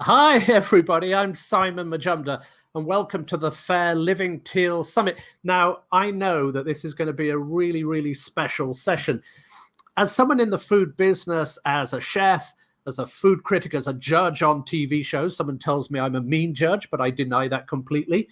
Hi, everybody. I'm Simon Majumdar, and welcome to the Fair Living Teal Summit. Now, I know that this is going to be a really, really special session. As someone in the food business, as a chef, as a food critic, as a judge on TV shows, someone tells me I'm a mean judge, but I deny that completely,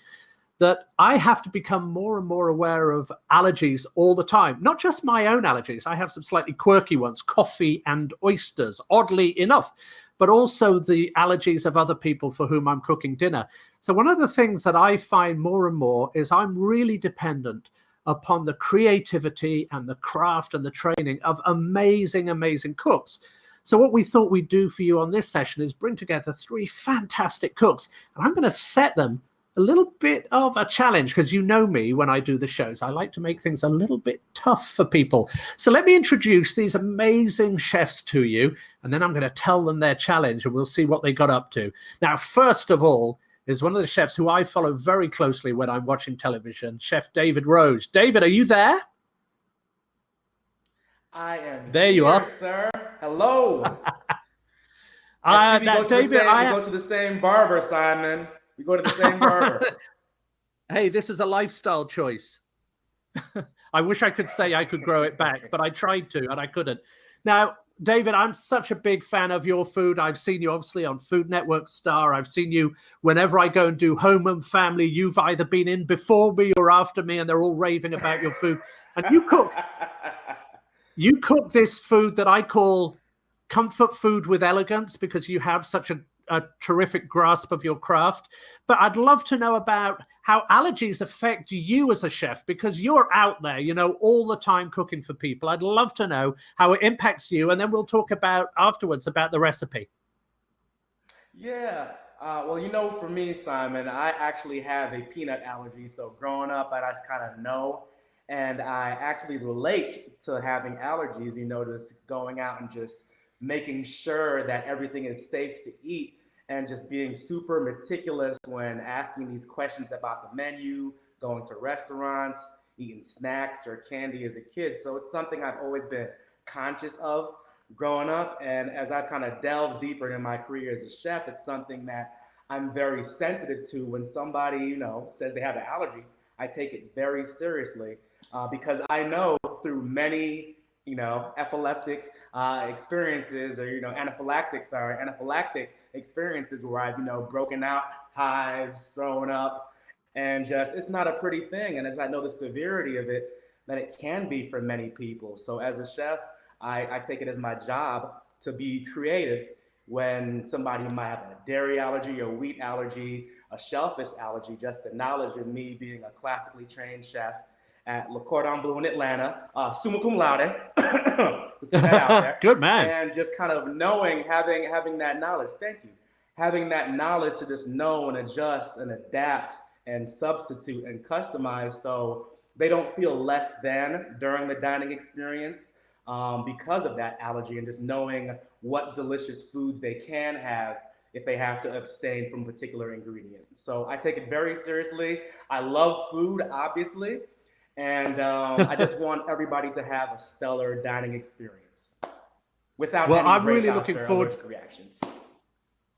that I have to become more and more aware of allergies all the time. Not just my own allergies. I have some slightly quirky ones, coffee and oysters, oddly enough, but also the allergies of other people for whom I'm cooking dinner. So one of the things that I find more and more is I'm really dependent upon the creativity and the craft and the training of amazing, amazing cooks. So what we thought we'd do for you on this session is bring together three fantastic cooks, and I'm going to set them a little bit of a challenge, because you know me when I do the shows. I like to make things a little bit tough for people. So let me introduce these amazing chefs to you, and then I'm going to tell them their challenge, and we'll see what they got up to. Now, first of all, is one of the chefs who I follow very closely when I'm watching television, Chef David Rose. David, are you there? I am there. Here, You are, sir. Hello. I see we go to the same barber, Simon. We go to the same barber. Hey, this is a lifestyle choice. I wish I could say I could grow it back, but I tried to and I couldn't. Now, David, I'm such a big fan of your food. I've seen you obviously on Food Network Star. I've seen you whenever I go and do Home and Family. You've either been in before me or after me, and they're all raving about your food. And you cook this food that I call comfort food with elegance, because you have such a terrific grasp of your craft. But I'd love to know about how allergies affect you as a chef, because you're out there, all the time cooking for people. I'd love to know how it impacts you, and then we'll talk about afterwards about the recipe. Yeah. Well, for me, Simon, I actually have a peanut allergy. So growing up, I just kind of know. And I actually relate to having allergies, just going out and just making sure that everything is safe to eat, and just being super meticulous when asking these questions about the menu, going to restaurants, eating snacks or candy as a kid. So it's something I've always been conscious of growing up. And as I've kind of delved deeper in my career as a chef, it's something that I'm very sensitive to. When somebody, says they have an allergy, I take it very seriously, because I know through many epileptic experiences, or anaphylactic experiences, where I've broken out hives, thrown up, and just it's not a pretty thing. And as I know the severity of it, that it can be for many people. So as a chef, I take it as my job to be creative when somebody might have a dairy allergy, a wheat allergy, a shellfish allergy. Just the knowledge of me being a classically trained chef at Le Cordon Bleu in Atlanta, summa cum laude. Let's get that out there. Good man. And just kind of knowing, having that knowledge. Thank you. Having that knowledge to just know and adjust and adapt and substitute and customize, so they don't feel less than during the dining experience because of that allergy, and just knowing what delicious foods they can have if they have to abstain from particular ingredients. So I take it very seriously. I love food, obviously. And I just want everybody to have a stellar dining experience without any I'm really breakouts looking or forward allergic reactions.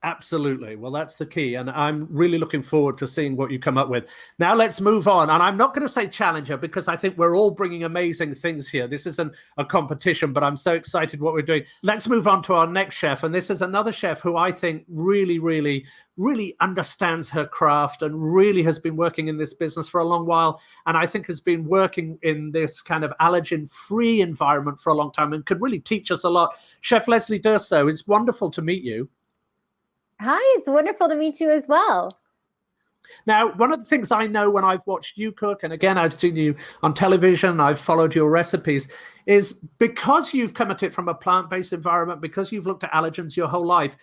Absolutely. Well, that's the key. And I'm really looking forward to seeing what you come up with. Now let's move on. And I'm not going to say challenger, because I think we're all bringing amazing things here. This isn't a competition, but I'm so excited what we're doing. Let's move on to our next chef. And this is another chef who I think really, really, really understands her craft and really has been working in this business for a long while. And I think has been working in this kind of allergen-free environment for a long time and could really teach us a lot. Chef Leslie Durso, it's wonderful to meet you. Hi, it's wonderful to meet you as well. Now, one of the things I know when I've watched you cook, and again, I've seen you on television, I've followed your recipes, is because you've come at it from a plant-based environment, because you've looked at allergens your whole life,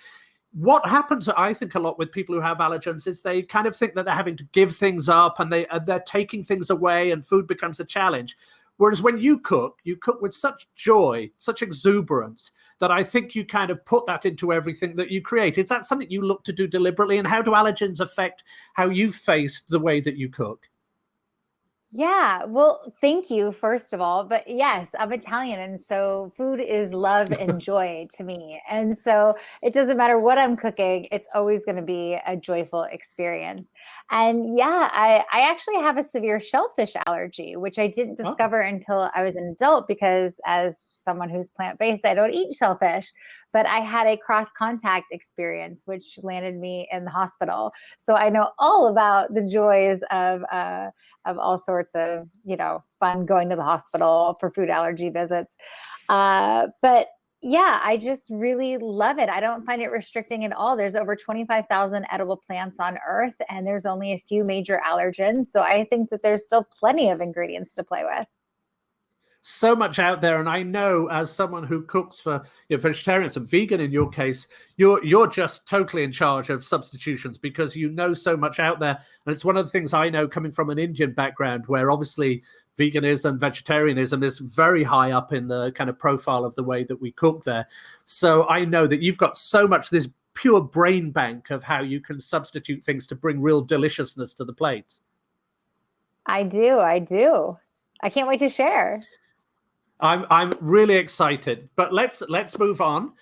what happens, I think, a lot with people who have allergens is they kind of think that they're having to give things up, and they're taking things away, and food becomes a challenge. Whereas when you cook with such joy, such exuberance, that I think you kind of put that into everything that you create. Is that something you look to do deliberately? And how do allergens affect how you face the way that you cook? Yeah, well, thank you, first of all. But yes, I'm Italian. And so food is love and joy to me. And so it doesn't matter what I'm cooking, it's always going to be a joyful experience. And yeah, I actually have a severe shellfish allergy, which I didn't Oh, discover until I was an adult because, as someone who's plant based, I don't eat shellfish. But I had a cross contact experience, which landed me in the hospital. So I know all about the joys of all sorts of, fun going to the hospital for food allergy visits. But yeah, I just really love it. I don't find it restricting at all. There's over 25,000 edible plants on Earth, and there's only a few major allergens. So I think that there's still plenty of ingredients to play with. so much out there, and I know as someone who cooks for vegetarians and vegan in your case, you're just totally in charge of substitutions because you know so much out there. And it's one of the things I know coming from an Indian background, where obviously veganism, vegetarianism is very high up in the kind of profile of the way that we cook there. So I know that you've got so much this pure brain bank of how you can substitute things to bring real deliciousness to the plates. I do. I can't wait to share. I'm really excited, but let's move on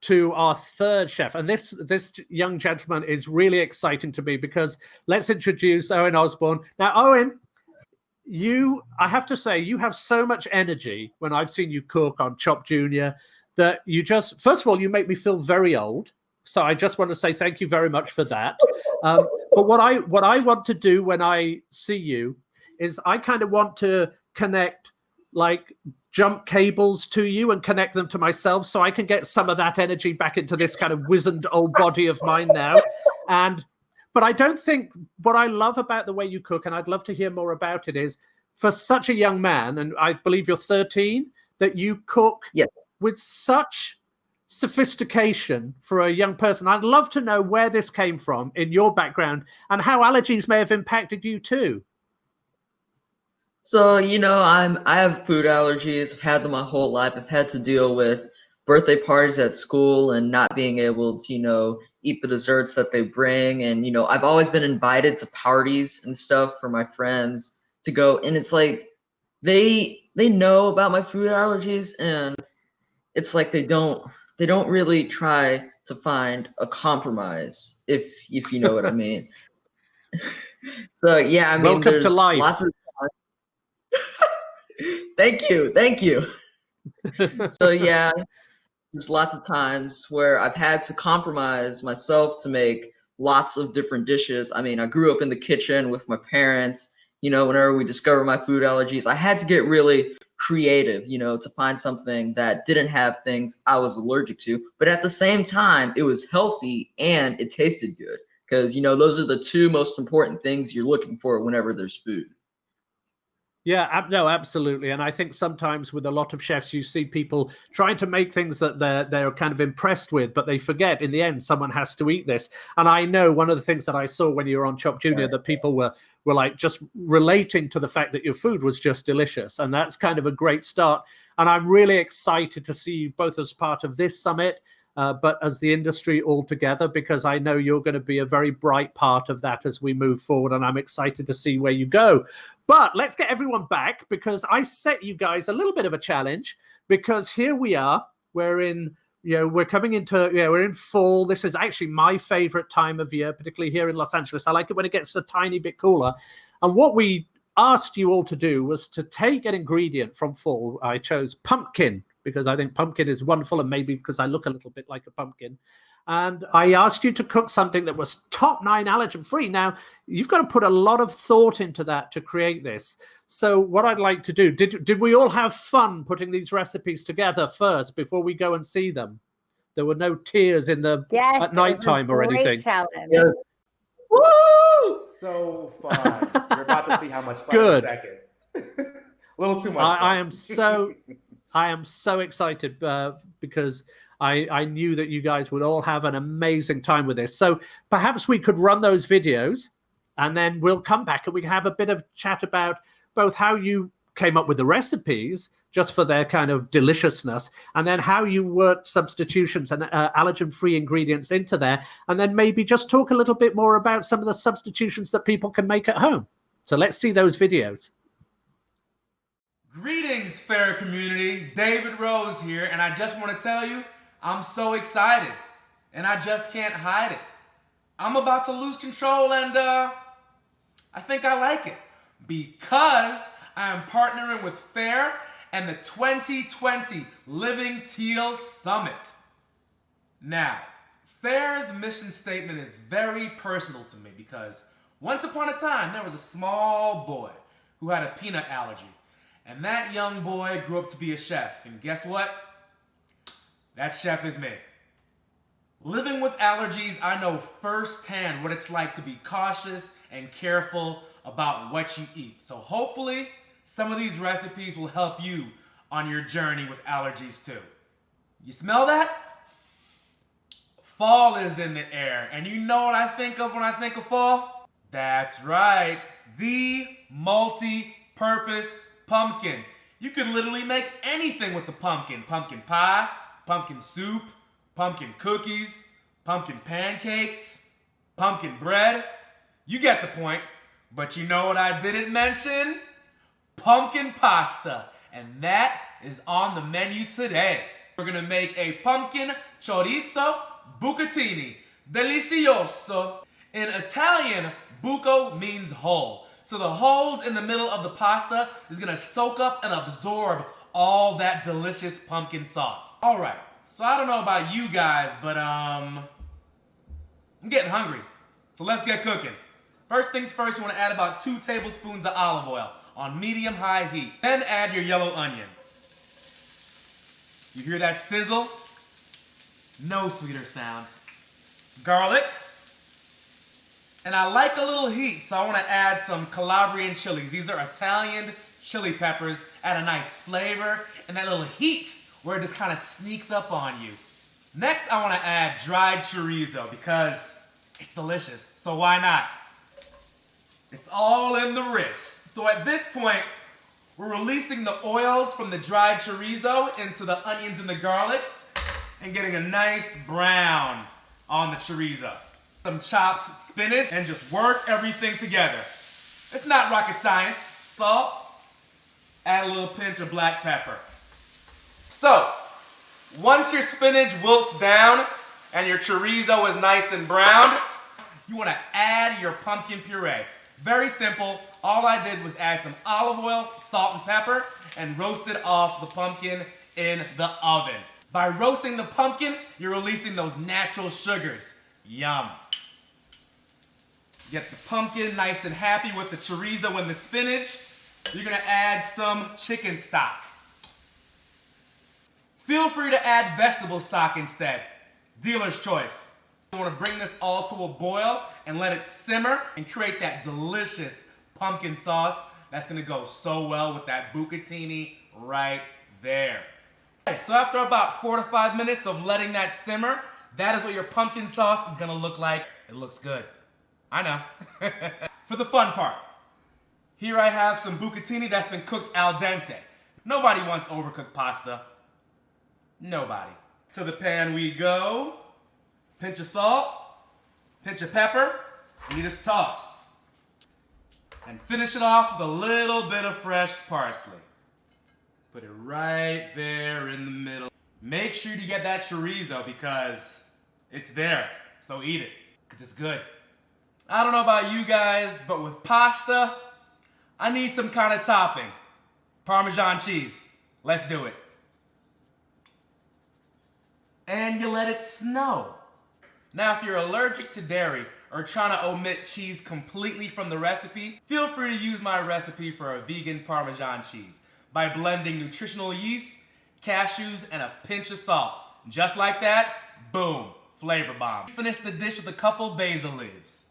to our third chef. And this young gentleman is really exciting to me because let's introduce Owen Osborne. Now, Owen, I have to say, you have so much energy when I've seen you cook on Chop Junior that you just, first of all, you make me feel very old. So I just want to say thank you very much for that. But what I want to do when I see you is I kind of want to connect like jump cables to you and connect them to myself so I can get some of that energy back into this kind of wizened old body of mine now. But I don't think what I love about the way you cook, and I'd love to hear more about it, is for such a young man, and I believe you're 13, that you cook with such sophistication for a young person. I'd love to know where this came from in your background and how allergies may have impacted you too. So, I have food allergies. I've had them my whole life. I've had to deal with birthday parties at school and not being able to, eat the desserts that they bring. And, I've always been invited to parties and stuff for my friends to go. And it's like they know about my food allergies, and it's like they don't really try to find a compromise, if you know what I mean. So yeah, I mean, welcome there's to life. lots of Thank you. So yeah, there's lots of times where I've had to compromise myself to make lots of different dishes. I mean, I grew up in the kitchen with my parents. Whenever we discovered my food allergies, I had to get really creative, to find something that didn't have things I was allergic to, but at the same time, it was healthy and it tasted good. Because, those are the two most important things you're looking for whenever there's food. Yeah, no, absolutely. And I think sometimes with a lot of chefs, you see people trying to make things that they're kind of impressed with, but they forget in the end, someone has to eat this. And I know one of the things that I saw when you were on Chop Junior, that people were like just relating to the fact that your food was just delicious. And that's kind of a great start. And I'm really excited to see you both as part of this summit, but as the industry altogether, because I know you're going to be a very bright part of that as we move forward. And I'm excited to see where you go. But let's get everyone back, because I set you guys a little bit of a challenge, because here we are. We're in, we're coming into, we're in fall. This is actually my favorite time of year, particularly here in Los Angeles. I like it when it gets a tiny bit cooler. And what we asked you all to do was to take an ingredient from fall. I chose pumpkin because I think pumpkin is wonderful, and maybe because I look a little bit like a pumpkin. And I asked you to cook something that was top 9 allergen free. Now, you've got to put a lot of thought into that to create this. So what I'd like to do, did we all have fun putting these recipes together first before we go and see them? There were no tears at nighttime or anything. Challenge. Yeah. Woo! So fun. You're about to see how much fun in a second. A little too much fun. I am so excited because I knew that you guys would all have an amazing time with this. So perhaps we could run those videos, and then we'll come back and we can have a bit of chat about both how you came up with the recipes just for their kind of deliciousness, and then how you worked substitutions and allergen-free ingredients into there, and then maybe just talk a little bit more about some of the substitutions that people can make at home. So let's see those videos. Greetings, fair community. David Rose here, and I just want to tell you, I'm so excited, and I just can't hide it. I'm about to lose control, and I think I like it, because I am partnering with FAIR and the 2020 Living Teal Summit. Now, FAIR's mission statement is very personal to me because once upon a time, there was a small boy who had a peanut allergy. And that young boy grew up to be a chef. And guess what? That chef is me. Living with allergies, I know firsthand what it's like to be cautious and careful about what you eat. So hopefully, some of these recipes will help you on your journey with allergies too. You smell that? Fall is in the air. And you know what I think of when I think of fall? That's right. The multi-purpose pumpkin. You could literally make anything with the pumpkin. Pumpkin pie, pumpkin soup, pumpkin cookies, pumpkin pancakes, pumpkin bread. You get the point. But you know what I didn't mention? Pumpkin pasta. And that is on the menu today. We're gonna make a pumpkin Chorizo Buccatini. Delicioso. In Italian, buco means hole. So the holes in the middle of the pasta is gonna soak up and absorb all that delicious pumpkin sauce. All right, so I don't know about you guys, but I'm getting hungry. So let's get cooking. First things first, you wanna add about 2 tablespoons of olive oil on medium-high heat. Then add your yellow onion. You hear that sizzle? No sweeter sound. Garlic. And I like a little heat, so I want to add some Calabrian chili. These are Italian chili peppers, add a nice flavor, and that little heat where it just kind of sneaks up on you. Next, I want to add dried chorizo because it's delicious, so why not? It's all in the wrist. So at this point, we're releasing the oils from the dried chorizo into the onions and the garlic and getting a nice brown on the chorizo. Some chopped spinach and just work everything together. It's not rocket science. Salt, add a little pinch of black pepper. So, once your spinach wilts down and your chorizo is nice and browned, you want to add your pumpkin puree. Very simple. All I did was add some olive oil, salt, and pepper and roasted off the pumpkin in the oven. By roasting the pumpkin, you're releasing those natural sugars. Yum. Get the pumpkin nice and happy with the chorizo and the spinach. You're gonna add some chicken stock. Feel free to add vegetable stock instead. Dealer's choice. You wanna bring this all to a boil and let it simmer and create that delicious pumpkin sauce that's gonna go so well with that bucatini right there. Okay, so after about 4 to 5 minutes of letting that simmer, that is what your pumpkin sauce is gonna look like. It looks good. I know. For the fun part, here I have some bucatini that's been cooked al dente. Nobody wants overcooked pasta. Nobody. To the pan we go. Pinch of salt, pinch of pepper, and you just toss. And finish it off with a little bit of fresh parsley. Put it right there in the middle. Make sure you get that chorizo because it's there. So eat it, because it's good. I don't know about you guys, but with pasta, I need some kind of topping. Parmesan cheese. Let's do it. And you let it snow. Now, if you're allergic to dairy or trying to omit cheese completely from the recipe, feel free to use my recipe for a vegan Parmesan cheese by blending nutritional yeast, cashews, and a pinch of salt. Just like that, boom, flavor bomb. Finish the dish with a couple basil leaves.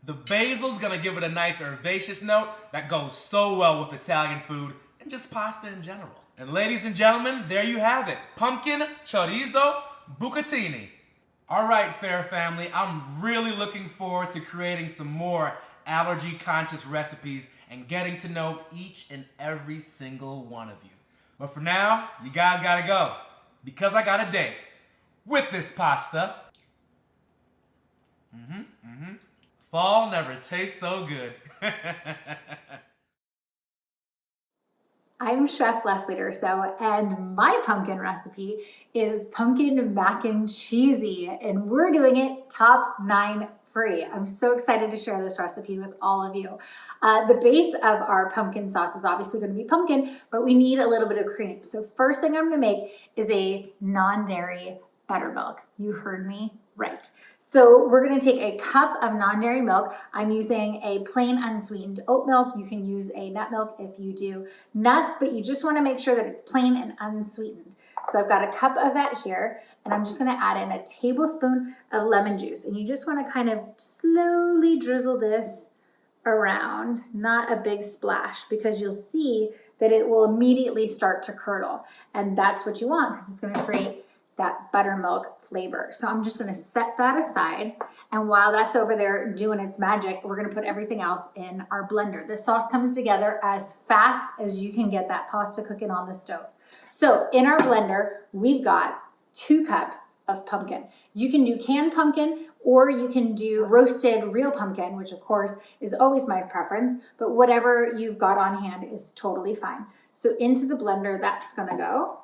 The basil's gonna give it a nice herbaceous note that goes so well with Italian food and just pasta in general. And ladies and gentlemen, there you have it. Pumpkin Chorizo Buccatini. All right, Fair Family, I'm really looking forward to creating some more allergy-conscious recipes and getting to know each and every single one of you. But for now, you guys gotta go because I got a date with this pasta. Fall never tastes so good. I'm Chef Leslie Durso, and my pumpkin recipe is pumpkin mac and cheesy, and we're doing it top 9 free. I'm so excited to share this recipe with all of you. The base of our pumpkin sauce is obviously going to be pumpkin, but we need a little bit of cream. So first thing I'm going to make is a non-dairy buttermilk. You heard me right. So we're going to take a cup of non-dairy milk. I'm using a plain unsweetened oat milk. You can use a nut milk if you do nuts, but you just want to make sure that it's plain and unsweetened. So I've got a cup of that here, and I'm just going to add in a tablespoon of lemon juice. And you just want to kind of slowly drizzle this around, not a big splash, because you'll see that it will immediately start to curdle. And that's what you want, because it's going to create that buttermilk flavor. So I'm just going to set that aside. And while that's over there doing its magic, we're going to put everything else in our blender. This sauce comes together as fast as you can get that pasta cooking on the stove. So in our blender, we've got 2 cups of pumpkin. You can do canned pumpkin, or you can do roasted real pumpkin, which of course is always my preference, but whatever you've got on hand is totally fine. So into the blender, that's going to go.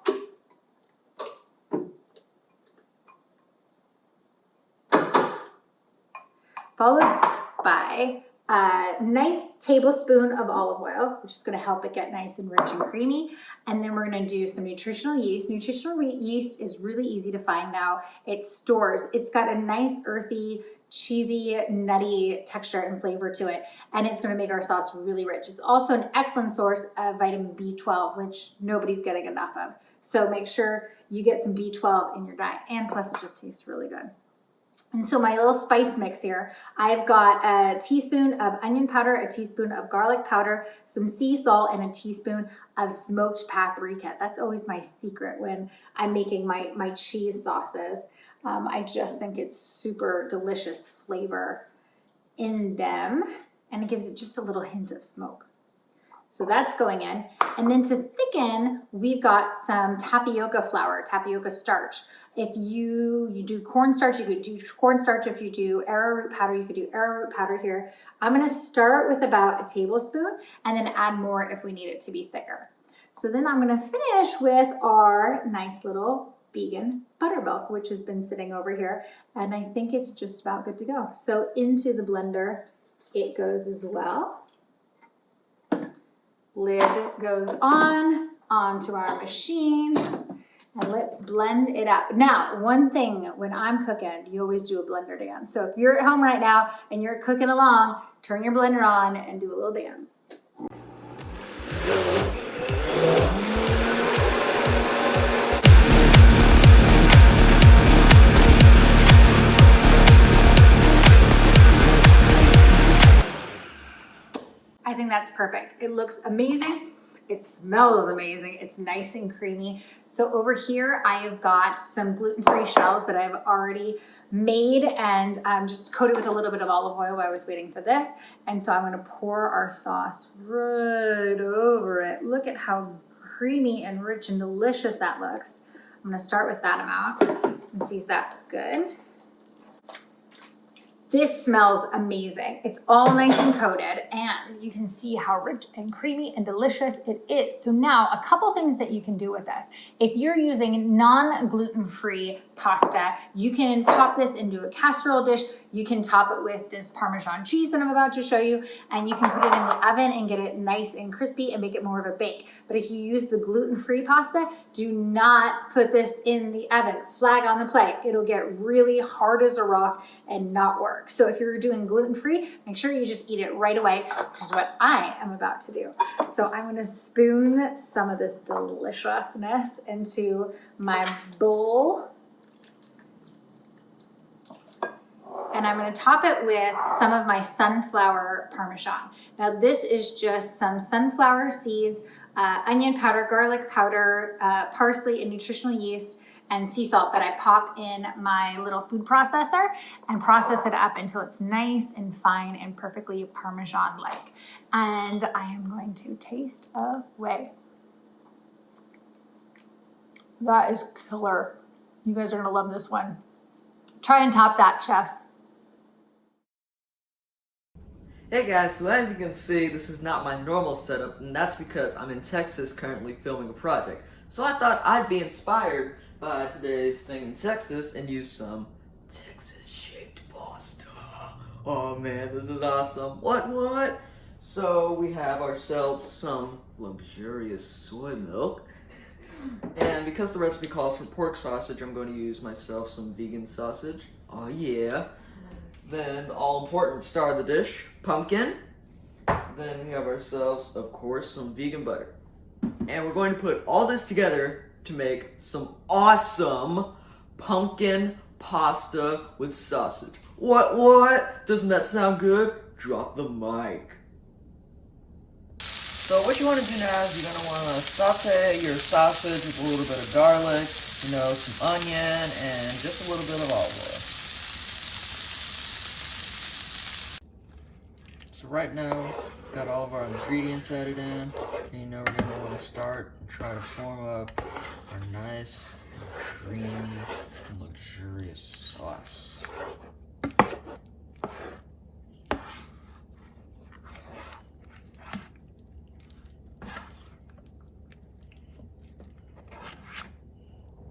Followed by a nice tablespoon of olive oil, which is going to help it get nice and rich and creamy. And then we're going to do some nutritional yeast. Nutritional yeast is really easy to find now. It stores. It's got a nice earthy, cheesy, nutty texture and flavor to it. And it's going to make our sauce really rich. It's also an excellent source of vitamin B12, which nobody's getting enough of. So make sure you get some B12 in your diet. And plus it just tastes really good. And so my little spice mix here, I've got a teaspoon of onion powder, a teaspoon of garlic powder, some sea salt, and a teaspoon of smoked paprika. That's always my secret when I'm making my cheese sauces. I just think it's super delicious flavor in them, and it gives it just a little hint of smoke. So that's going in. And then to thicken, we've got some tapioca flour, tapioca starch. If you do cornstarch, you could do cornstarch. If you do arrowroot powder, you could do arrowroot powder here. I'm going to start with about a tablespoon and then add more if we need it to be thicker. So then I'm going to finish with our nice little vegan buttermilk, which has been sitting over here. And I think it's just about good to go. So into the blender it goes as well. Lid goes on, onto our machine, and let's blend it up. Now, one thing when I'm cooking, you always do a blender dance. So if you're at home right now and you're cooking along, turn your blender on and do a little dance. I think that's perfect. It looks amazing. It smells amazing. It's nice and creamy. So over here, I have got some gluten-free shells that I've already made and just coated with a little bit of olive oil while I was waiting for this. And so I'm going to pour our sauce right over it. Look at how creamy and rich and delicious that looks. I'm going to start with that amount and see if that's good. This smells amazing. It's all nice and coated, and you can see how rich and creamy and delicious it is. So now a couple things that you can do with this. If you're using non-gluten-free pasta, you can pop this into a casserole dish. You can top it with this Parmesan cheese that I'm about to show you, and you can put it in the oven and get it nice and crispy and make it more of a bake. But if you use the gluten-free pasta, do not put this in the oven. Flag on the play. It'll get really hard as a rock and not work. So if you're doing gluten-free, make sure you just eat it right away, which is what I am about to do. So I'm going to spoon some of this deliciousness into my bowl. And I'm going to top it with some of my sunflower Parmesan. Now this is just some sunflower seeds, onion powder, garlic powder, parsley, and nutritional yeast, and sea salt that I pop in my little food processor and process it up until it's nice and fine and perfectly Parmesan-like. And I am going to taste away. That is killer. You guys are going to love this one. Try and top that, chefs. Hey guys, so as you can see, this is not my normal setup, and that's because I'm in Texas currently filming a project. So I thought I'd be inspired by today's thing in Texas and use some Texas-shaped pasta. Oh man, this is awesome. What? So we have ourselves some luxurious soy milk. And because the recipe calls for pork sausage, I'm going to use myself some vegan sausage. Oh yeah. Then the all-important star of the dish, pumpkin. Then we have ourselves, of course, some vegan butter. And we're going to put all this together to make some awesome pumpkin pasta with sausage. What? Doesn't that sound good? Drop the mic. So what you want to do now is you're going to want to saute your sausage with a little bit of garlic, some onion, and just a little bit of olive oil. So right now, we've got all of our ingredients added in, and we're going to want to start and try to form up our nice and creamy and luxurious sauce.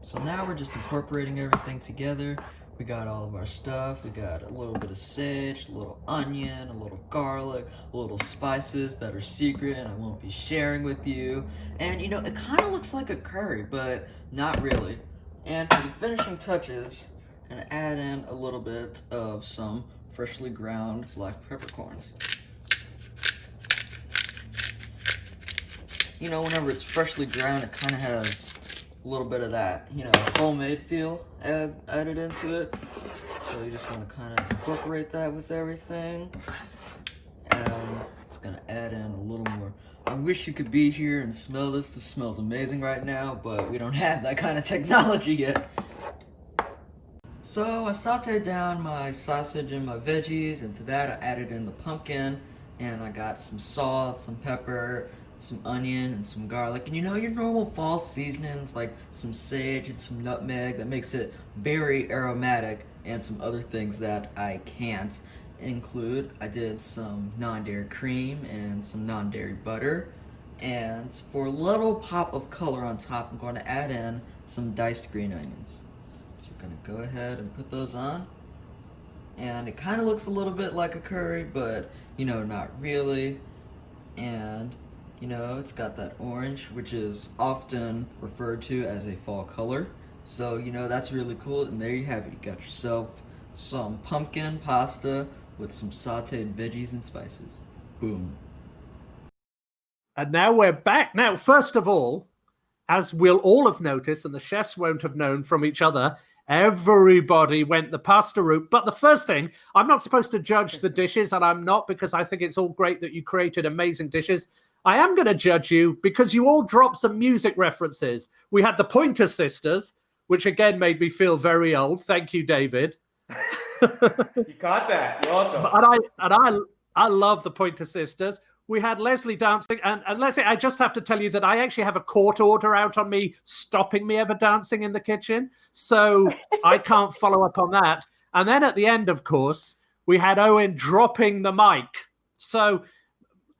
So now we're just incorporating everything together. We got all of our stuff. We got a little bit of sage, a little onion, a little garlic, a little spices that are secret and I won't be sharing with you. And it kind of looks like a curry, but not really. And for the finishing touches, I'm gonna add in a little bit of some freshly ground black peppercorns. Whenever it's freshly ground, it kind of has a little bit of that, homemade feel added into it. So you just want to kind of incorporate that with everything. And it's going to add in a little more. I wish you could be here and smell this. This smells amazing right now, but we don't have that kind of technology yet. So I sauteed down my sausage and my veggies, and to that I added in the pumpkin, and I got some salt, some pepper, some onion, and some garlic, and your normal fall seasonings like some sage and some nutmeg that makes it very aromatic, and some other things that I can't include. I did some non-dairy cream and some non-dairy butter, and for a little pop of color on top, I'm going to add in some diced green onions. So you're going to go ahead and put those on, and it kind of looks a little bit like a curry, but not really. And it's got that orange, which is often referred to as a fall color. So, that's really cool. And there you have it. You got yourself some pumpkin pasta with some sauteed veggies and spices. Boom. And now we're back. Now, first of all, as we'll all have noticed, and the chefs won't have known from each other, everybody went the pasta route. But the first thing, I'm not supposed to judge the dishes, and I'm not, because I think it's all great that you created amazing dishes. I am going to judge you because you all dropped some music references. We had the Pointer Sisters, which again made me feel very old. Thank you, David. You caught that. You're welcome. And I love the Pointer Sisters. We had Leslie dancing, and Leslie, I just have to tell you that I actually have a court order out on me stopping me ever dancing in the kitchen, so I can't follow up on that. And then at the end, of course, we had Owen dropping the mic. So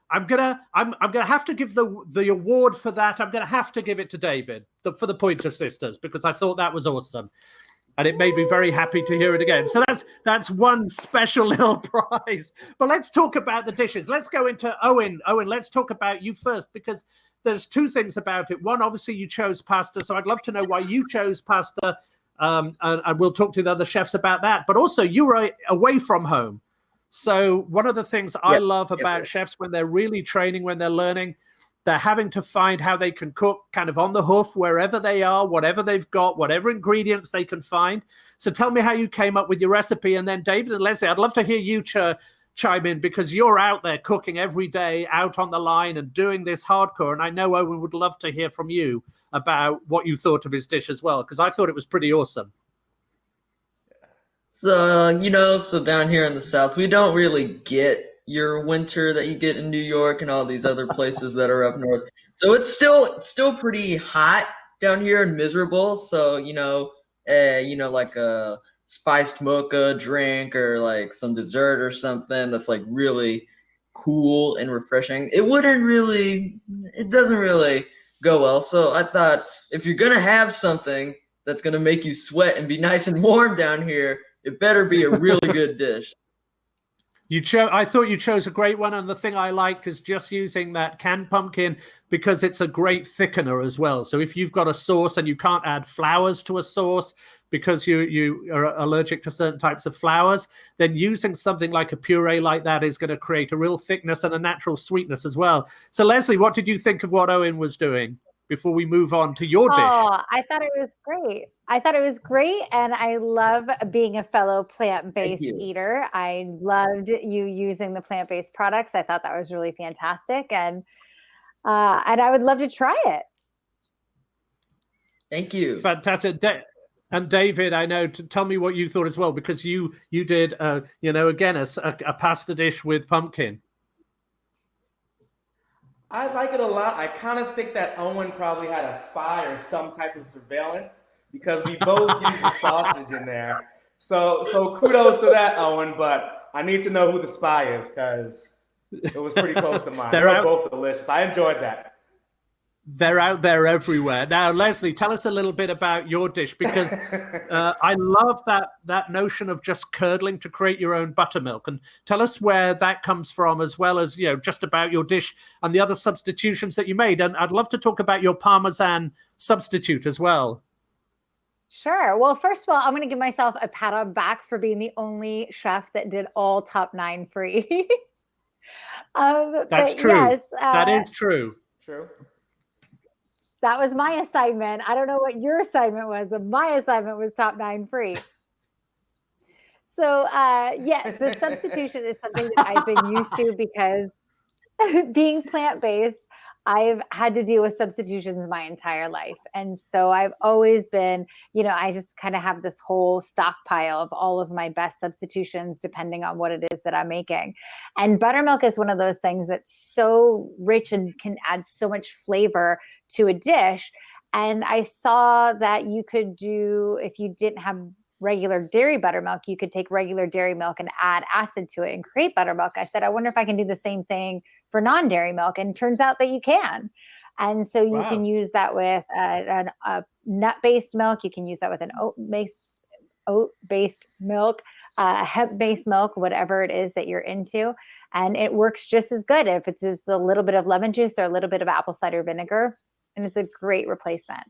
I'm gonna have to give the award for that. I'm gonna have to give it to David for the Pointer Sisters, because I thought that was awesome, and it made me very happy to hear it again. So that's one special little prize. But let's talk about the dishes. Let's go into Owen. Owen, let's talk about you first, because there's two things about it. One, obviously you chose pasta, so I'd love to know why you chose pasta, and we'll talk to the other chefs about that. But also, you were away from home. So one of the things I love about chefs when they're really training, when they're learning, they're having to find how they can cook kind of on the hoof, wherever they are, whatever they've got, whatever ingredients they can find. So tell me how you came up with your recipe. And then David and Leslie, I'd love to hear you chime in, because you're out there cooking every day, out on the line and doing this hardcore. And I know Owen would love to hear from you about what you thought of his dish as well, because I thought it was pretty awesome. So, so down here in the South, we don't really get your winter that you get in New York and all these other places that are up north. So it's still pretty hot down here and miserable. So, like a spiced mocha drink or like some dessert or something that's like really cool and refreshing, it doesn't really go well. So I thought, if you're gonna have something that's gonna make you sweat and be nice and warm down here, it better be a really good dish. I thought you chose a great one, and the thing I liked is just using that canned pumpkin because it's a great thickener as well. So if you've got a sauce and you can't add flours to a sauce because you are allergic to certain types of flours, then using something like a puree like that is going to create a real thickness and a natural sweetness as well. So Leslie, what did you think of what Owen was doing before we move on to your dish? Oh, I thought it was great. I thought it was great. And I love being a fellow plant-based eater. I loved you using the plant-based products. I thought that was really fantastic. And I would love to try it. Thank you. Fantastic. And David, I know, tell me what you thought as well, because you did, again, a pasta dish with pumpkin. I like it a lot. I kind of think that Owen probably had a spy or some type of surveillance because we both used the sausage in there. So kudos to that, Owen. But I need to know who the spy is because it was pretty close to mine. They're both delicious. I enjoyed that. They're out there everywhere. Now, Leslie, tell us a little bit about your dish, because I love that notion of just curdling to create your own buttermilk. And tell us where that comes from, as well as, just about your dish and the other substitutions that you made. And I'd love to talk about your Parmesan substitute as well. Sure. Well, first of all, I'm going to give myself a pat on back for being the only chef that did all top 9 free. That's true. Yes, that is true. True. That was my assignment. I don't know what your assignment was, but my assignment was top 9 free. So yes, the substitution is something that I've been used to because being plant-based, I've had to deal with substitutions my entire life. And so I've always been, I just kind of have this whole stockpile of all of my best substitutions, depending on what it is that I'm making. And buttermilk is one of those things that's so rich and can add so much flavor to a dish. And I saw that you could do, if you didn't have regular dairy buttermilk, you could take regular dairy milk and add acid to it and create buttermilk. I said, I wonder if I can do the same thing for non-dairy milk. And it turns out that you can. And so you can use that with a nut-based milk. You can use that with an oat-based milk, hemp-based milk, whatever it is that you're into. And it works just as good if it's just a little bit of lemon juice or a little bit of apple cider vinegar. And it's a great replacement.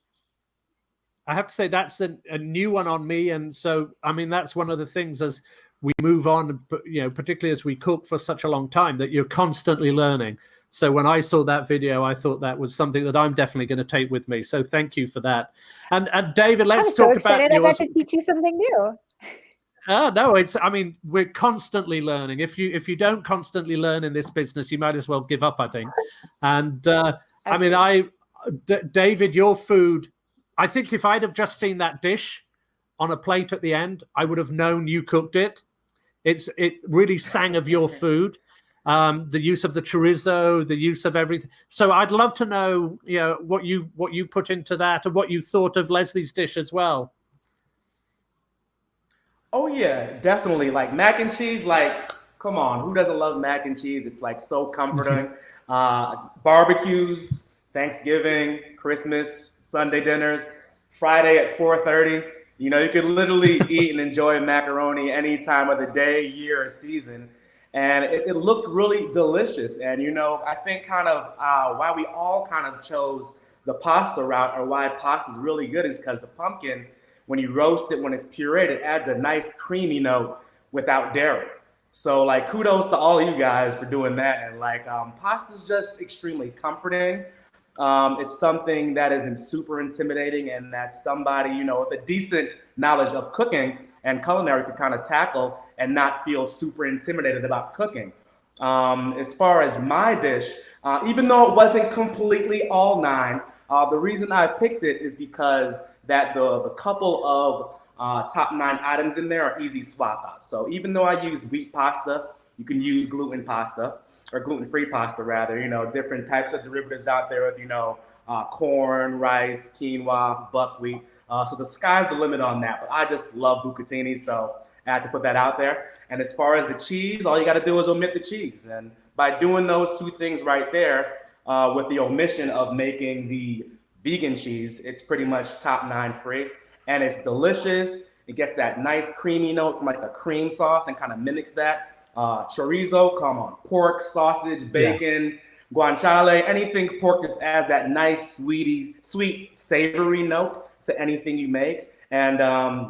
I have to say that's a new one on me. And so, that's one of the things as we move on, particularly as we cook for such a long time, that you're constantly learning. So when I saw that video, I thought that was something that I'm definitely going to take with me. So thank you for that. And David, let's talk about yours. I got to teach you something new. Oh, no, we're constantly learning. If you don't constantly learn in this business, you might as well give up, I think. And David, your food, I think if I'd have just seen that dish on a plate at the end, I would have known you cooked it. It really sang of your food, the use of the chorizo, the use of everything. So I'd love to know, what you put into that and what you thought of Leslie's dish as well. Oh yeah, definitely. Like mac and cheese, come on, who doesn't love mac and cheese? It's so comforting. Barbecues, Thanksgiving, Christmas, Sunday dinners, Friday at 4:30. You could literally eat and enjoy macaroni any time of the day, year, or season. And it looked really delicious. And, I think kind of why we all kind of chose the pasta route, or why pasta is really good, is because the pumpkin, when you roast it, when it's pureed, it adds a nice creamy note without dairy. So kudos to all of you guys for doing that. And pasta is just extremely comforting. It's something that isn't super intimidating, and that somebody, with a decent knowledge of cooking and culinary could kind of tackle and not feel super intimidated about cooking. As far as my dish, even though it wasn't completely all 9, the reason I picked it is because that the couple of top 9 items in there are easy swap outs. So even though I used wheat pasta, you can use gluten pasta, or gluten-free pasta rather, different types of derivatives out there with, corn, rice, quinoa, buckwheat. So the sky's the limit on that, but I just love buccatini. So I had to put that out there. And as far as the cheese, all you got to do is omit the cheese. And by doing those two things right there, with the omission of making the vegan cheese, it's pretty much top 9 free. And it's delicious. It gets that nice creamy note from like a cream sauce and kind of mimics that. Chorizo, come on, pork, sausage, bacon, guanciale, anything pork just adds that nice, sweet, savory note to anything you make. And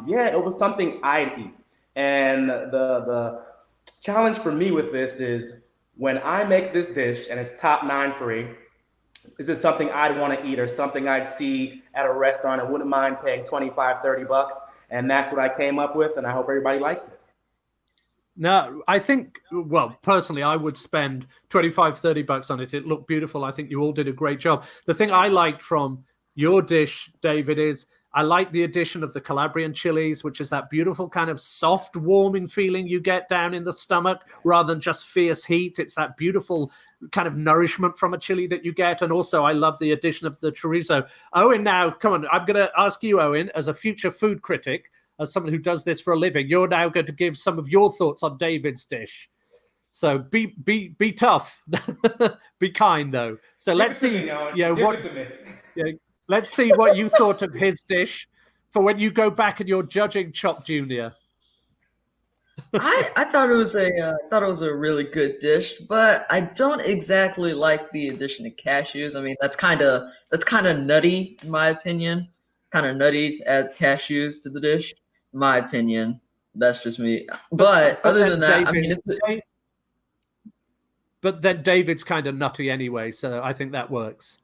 it was something I'd eat. And the challenge for me with this is when I make this dish and it's top 9 free, is this something I'd want to eat or something I'd see at a restaurant and wouldn't mind paying $25-$30? And that's what I came up with, and I hope everybody likes it. No, I think, well, personally, I would spend $25-$30 on it. It looked beautiful. I think you all did a great job. The thing I liked from your dish, David, is I like the addition of the Calabrian chilies, which is that beautiful kind of soft, warming feeling you get down in the stomach rather than just fierce heat. It's that beautiful kind of nourishment from a chili that you get. And also, I love the addition of the chorizo. Owen, now, come on, I'm going to ask you, Owen, as a future food critic, as someone who does this for a living, you're now going to give some of your thoughts on David's dish. So be tough, be kind though. So let's see, let's see what you thought of his dish for when you go back and you're judging Chop Junior. I thought it was a really good dish, but I don't exactly like the addition of cashews. I mean, that's kind of nutty in my opinion. Kind of nutty to add cashews to the dish, in my opinion. That's just me. But other than that, David, I mean, but then David's kind of nutty anyway, so I think that works.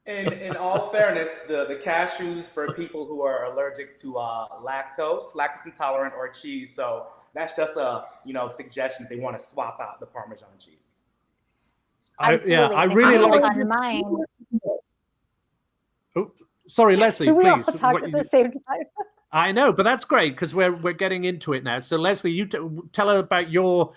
In all fairness, the cashews for people who are allergic to lactose intolerant, or cheese. So that's just a suggestion if they want to swap out the Parmesan cheese. I really like on mine. Oh, sorry, Leslie, We all please. talk at the same time. I know, but that's great because we're getting into it now. So Leslie, you tell her about your.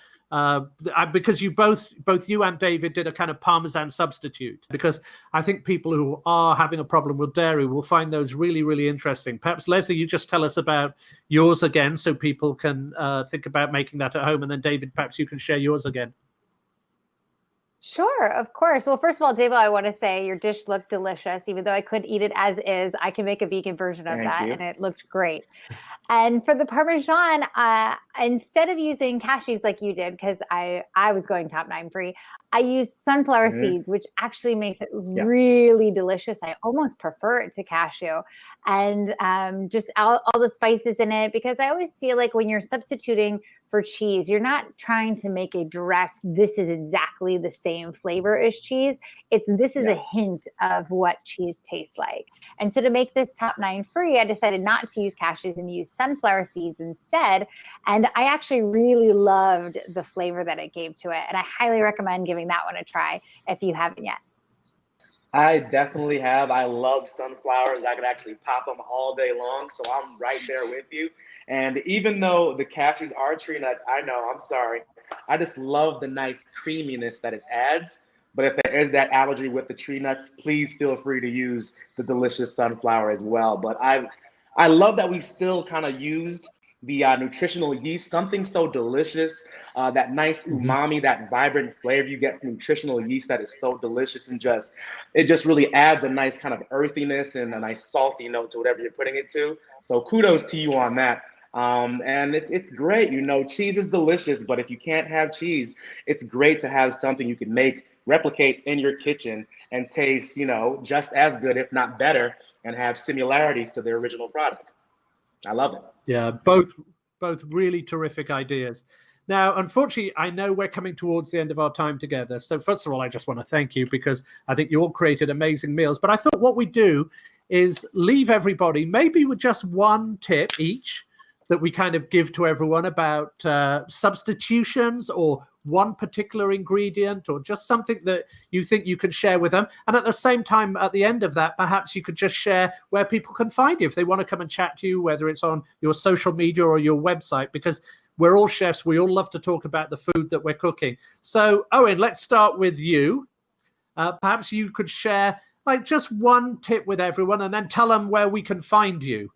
Because both you and David did a kind of Parmesan substitute, because I think people who are having a problem with dairy will find those really, really interesting. Perhaps, Leslie, you just tell us about yours again so people can think about making that at home. And then, David, perhaps you can share yours again. Sure, of course. Well, first of all, David, I want to say your dish looked delicious. Even though I could eat it as is, I can make a vegan version of that, and it looked great. And for the Parmesan, instead of using cashews like you did, because I was going top 9 free, I used sunflower seeds, which actually makes it really delicious. I almost prefer it to cashew, and just all the spices in it, because I always feel like when you're substituting for cheese, you're not trying to make a direct, this is exactly the same flavor as cheese. This is a hint of what cheese tastes like. And so to make this top 9 free, I decided not to use cashews and use sunflower seeds instead. And I actually really loved the flavor that it gave to it. And I highly recommend giving that one a try if you haven't yet. I definitely have. I love sunflowers. I could actually pop them all day long. So I'm right there with you. And even though the cashews are tree nuts, I know, I'm sorry. I just love the nice creaminess that it adds. But if there is that allergy with the tree nuts, please feel free to use the delicious sunflower as well. But I love that we still kind of used the nutritional yeast, something so delicious, that nice umami, that vibrant flavor you get from nutritional yeast that is so delicious, and it just really adds a nice kind of earthiness and a nice salty note to whatever you're putting it to. So kudos to you on that. And it's great. Cheese is delicious, but if you can't have cheese, it's great to have something you can replicate in your kitchen and taste, just as good, if not better, and have similarities to the original product. I love it. Yeah, both really terrific ideas. Now, unfortunately, I know we're coming towards the end of our time together. So first of all, I just want to thank you because I think you all created amazing meals. But I thought what we do is leave everybody maybe with just one tip each that we kind of give to everyone about substitutions or one particular ingredient or just something that you think you can share with them. And at the same time, at the end of that, perhaps you could just share where people can find you if they want to come and chat to you, whether it's on your social media or your website, because we're all chefs. We all love to talk about the food that we're cooking. So, Owen, let's start with you. Perhaps you could share like just one tip with everyone and then tell them where we can find you.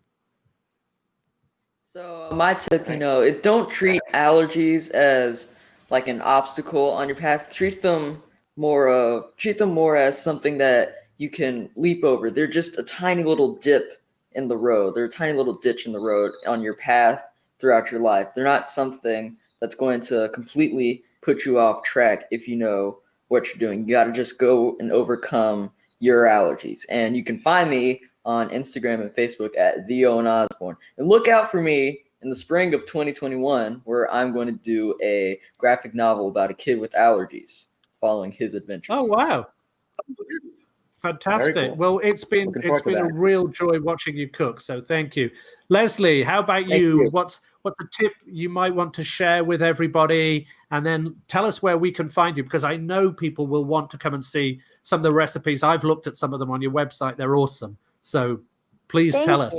So my tip, don't treat allergies as like an obstacle on your path. Treat them more as something that you can leap over. They're just a tiny little dip in the road. They're a tiny little ditch in the road on your path throughout your life. They're not something that's going to completely put you off track if you know what you're doing. You got to just go and overcome your allergies. And you can find me on Instagram and Facebook at the Owen Osborne. And look out for me in the spring of 2021, where I'm going to do a graphic novel about a kid with allergies following his adventures. Oh, wow. Fantastic. Cool. Well, it's been a real joy watching you cook. So thank you. Leslie, how about you? What's a tip you might want to share with everybody? And then tell us where we can find you, because I know people will want to come and see some of the recipes. I've looked at some of them on your website. They're awesome. So please tell us.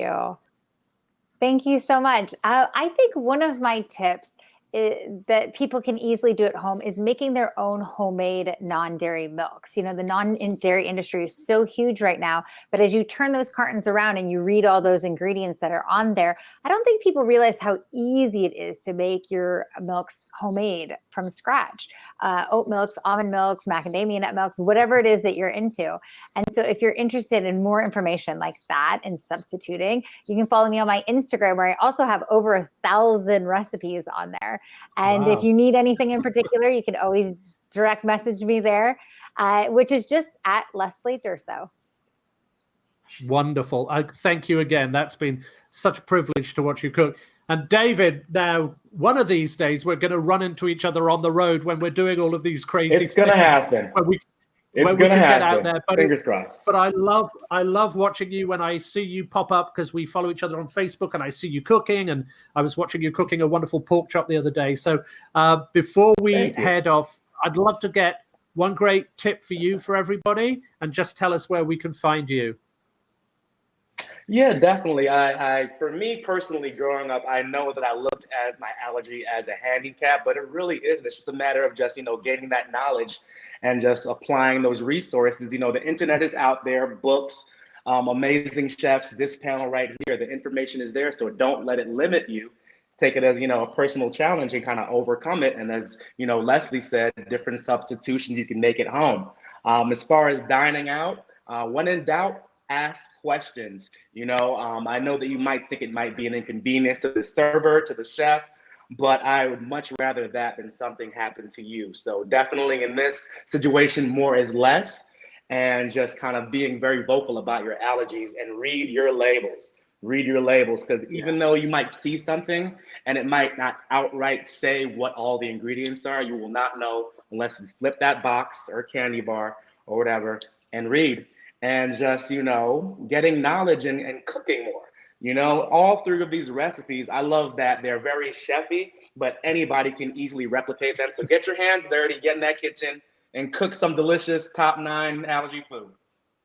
Thank you so much. I think one of my tips that people can easily do at home is making their own homemade non-dairy milks. The non-dairy industry is so huge right now, but as you turn those cartons around and you read all those ingredients that are on there, I don't think people realize how easy it is to make your milks homemade from scratch. Oat milks, almond milks, macadamia nut milks, whatever it is that you're into. And so if you're interested in more information like that and substituting, you can follow me on my Instagram, where I also have over 1,000 recipes on there. And if you need anything in particular, you can always direct message me there, which is just at Leslie Durso. Wonderful. Thank you again. That's been such a privilege to watch you cook. And David, now, one of these days, we're going to run into each other on the road when we're doing all of these crazy things. It's going to happen. It's going to happen. Get out there. But Fingers crossed. But I love watching you when I see you pop up, because we follow each other on Facebook, and I see you cooking. And I was watching you cooking a wonderful pork chop the other day. So before we head off, I'd love to get one great tip for you for everybody, and just tell us where we can find you. Yeah, definitely. I for me personally, growing up, I know that I looked at my allergy as a handicap, but it really isn't. It's just a matter of just, gaining that knowledge and just applying those resources. The internet is out there, books, amazing chefs, this panel right here, the information is there. So don't let it limit you. Take it as, a personal challenge and kind of overcome it. And as, Leslie said, different substitutions you can make at home. As far as dining out, when in doubt, ask questions. I know that you might think it might be an inconvenience to the server, to the chef, but I would much rather that than something happen to you. So definitely in this situation, more is less, and just kind of being very vocal about your allergies and read your labels. Read your labels, because even though you might see something and it might not outright say what all the ingredients are, you will not know unless you flip that box or candy bar or whatever and read. And just, getting knowledge and cooking more. All three of these recipes, I love that they're very chefy, but anybody can easily replicate them. So get your hands dirty, get in that kitchen, and cook some delicious top 9 allergy food.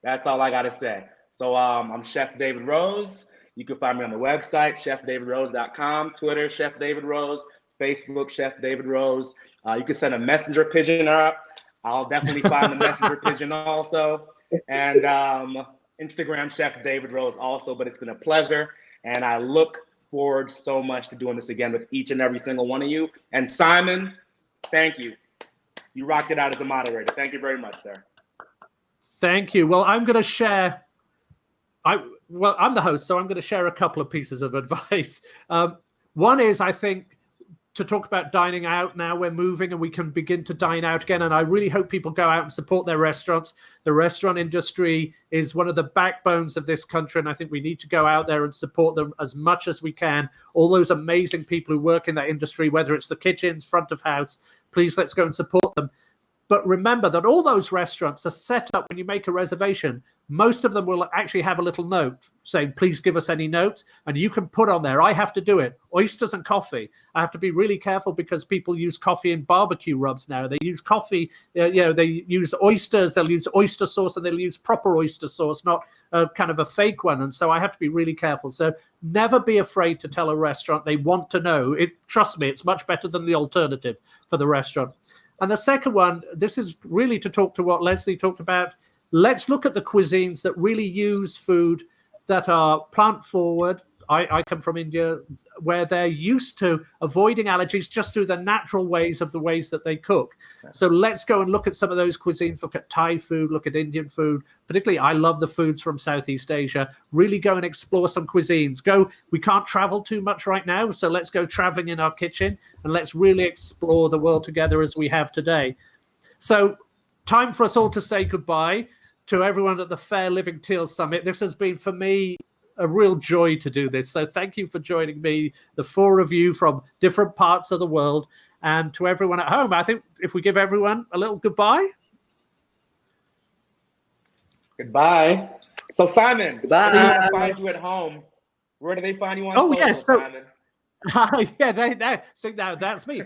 That's all I got to say. So I'm Chef David Rose. You can find me on the website, chefdavidrose.com, Twitter, Chef David Rose, Facebook, Chef David Rose. You can send a messenger pigeon up. I'll definitely find the messenger pigeon also. And Instagram, Chef David Rose also. But it's been a pleasure. And I look forward so much to doing this again with each and every single one of you. And Simon, thank you. You rocked it out as a moderator. Thank you very much, sir. Thank you. Well, I'm going to share. I'm the host, so I'm going to share a couple of pieces of advice. One is, I think, to talk about dining out. Now we're moving and we can begin to dine out again. And I really hope people go out and support their restaurants. The restaurant industry is one of the backbones of this country. And I think we need to go out there and support them as much as we can. All those amazing people who work in that industry, whether it's the kitchens, front of house, please let's go and support them. But remember that all those restaurants are set up when you make a reservation. Most of them will actually have a little note saying, please give us any notes. And you can put on there, I have to do it. Oysters and coffee. I have to be really careful because people use coffee in barbecue rubs now. They use coffee, they use oysters. They'll use oyster sauce and they'll use proper oyster sauce, not kind of a fake one. And so I have to be really careful. So never be afraid to tell a restaurant they want to know. Trust me, it's much better than the alternative for the restaurant. And the second one, this is really to talk to what Leslie talked about. Let's look at the cuisines that really use food that are plant forward, I come from India, where they're used to avoiding allergies just through the natural ways of the ways that they cook. So let's go and look at some of those cuisines, look at Thai food, look at Indian food. Particularly, I love the foods from Southeast Asia. Really go and explore some cuisines. We can't travel too much right now, so let's go traveling in our kitchen and let's really explore the world together as we have today. So time for us all to say goodbye to everyone at the Fair Living Teal Summit. This has been, for me, a real joy to do this. So thank you for joining me, the four of you from different parts of the world. And to everyone at home, I think if we give everyone a little goodbye. Goodbye. So Simon, Goodbye. where do they find you at home? Where do they find you on social, Yes. So, Simon? yeah, so now that's me.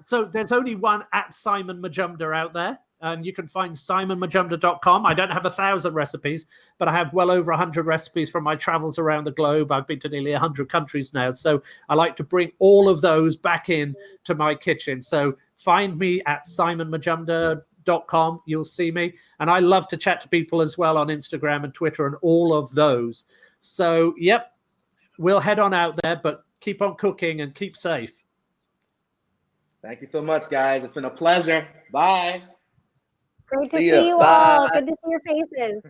So there's only one at Simon Majumdar out there. And you can find simonmajumdar.com. I don't have 1,000 recipes, but I have well over 100 recipes from my travels around the globe. I've been to nearly 100 countries now. So I like to bring all of those back in to my kitchen. So find me at simonmajumdar.com. You'll see me. And I love to chat to people as well on Instagram and Twitter and all of those. So, yep, we'll head on out there, but keep on cooking and keep safe. Thank you so much, guys. It's been a pleasure. Bye. Great to See see ya. you Bye. all. Good to see your faces.